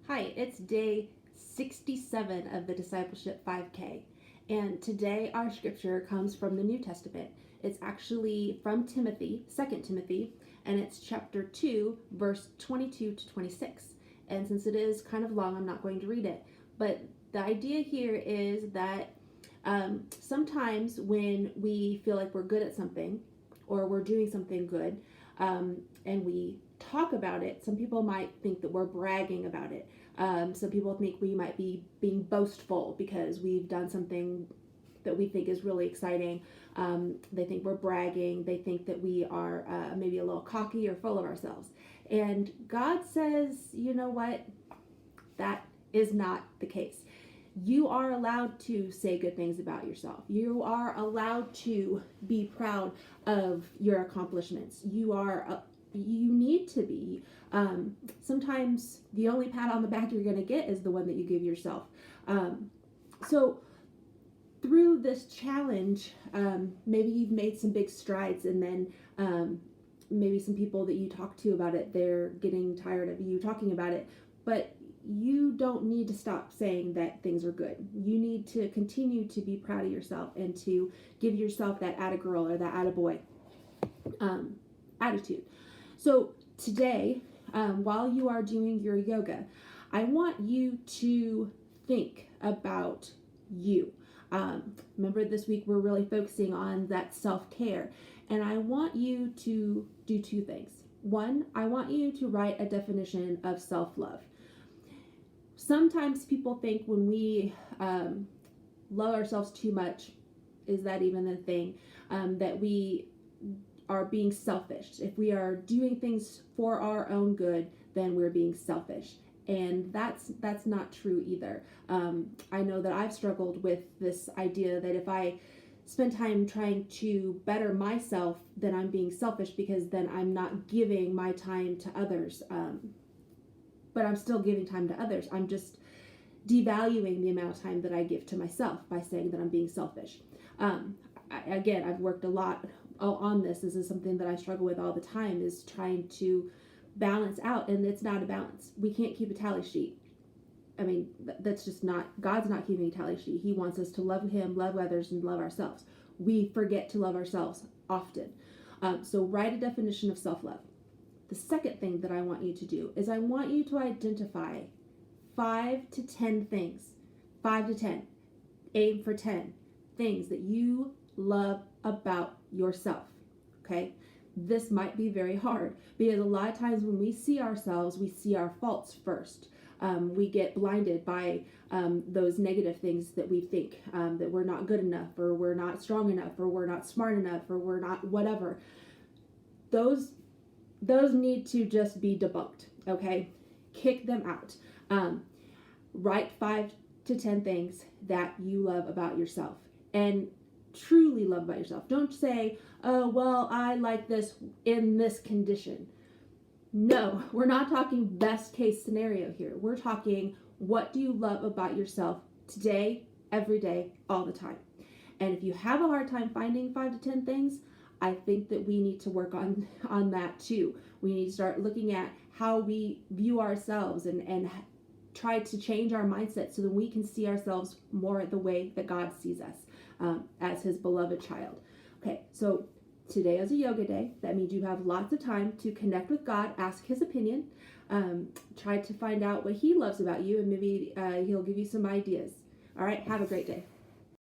Hi, it's day 67 of the Discipleship 5K, and today our scripture comes from the New Testament. It's actually from Timothy, 2 Timothy, and it's chapter 2, verse 22 to 26. And since it is kind of long, I'm not going to read it. But the idea here is that sometimes when we feel like we're good at something or we're doing something good, and we talk about it, some people might think that we're bragging about it. Some people think we might be being boastful because we've done something that we think is really exciting. They think we're bragging. They think that we are maybe a little cocky or full of ourselves. And God says, you know what? That is not the case. You are allowed to say good things about yourself. You are allowed to be proud of your accomplishments. You need to be. Sometimes the only pat on the back you're going to get is the one that you give yourself. So through this challenge, maybe you've made some big strides, and then maybe some people that you talk to about it, they're getting tired of you talking about it. But you don't need to stop saying that things are good. You need to continue to be proud of yourself and to give yourself that atta-girl or that atta-boy attitude. So today, while you are doing your yoga, I want you to think about you. Remember, this week we're really focusing on that self-care, and I want you to do two things. One, I want you to write a definition of self-love. Sometimes people think when we love ourselves too much, is that even a thing, that we are being selfish. If we are doing things for our own good, then we're being selfish. And that's not true either. I know that I've struggled with this idea that if I spend time trying to better myself, then I'm being selfish, because then I'm not giving my time to others. But I'm still giving time to others. I'm just devaluing the amount of time that I give to myself by saying that I'm being selfish. I've worked a lot on this. This is something that I struggle with all the time, is trying to balance out, and it's not a balance. We can't keep a tally sheet. I mean, that's just not, God's not keeping a tally sheet. He wants us to love Him, love others, and love ourselves. We forget to love ourselves often. So write a definition of self-love. The second thing that I want you to do is I want you to identify 5 to 10 things, 5 to 10, aim for 10 things that you love about yourself. Okay. This might be very hard, because a lot of times when we see ourselves, we see our faults first. We get blinded by those negative things that we think, that we're not good enough, or we're not strong enough, or we're not smart enough, or we're not whatever. Those need to just be debunked. Okay. Kick them out. Write 5 to 10 things that you love about yourself, and truly love about yourself. Don't say, oh, well, I like this in this condition. No, we're not talking best case scenario here. We're talking, what do you love about yourself today, every day, all the time? And if you have a hard time finding 5 to 10 things, I think that we need to work on that too. We need to start looking at how we view ourselves and try to change our mindset so that we can see ourselves more the way that God sees us, as His beloved child. Okay, so today is a yoga day. That means you have lots of time to connect with God, ask His opinion, try to find out what He loves about you, and maybe He'll give you some ideas. All right, have a great day.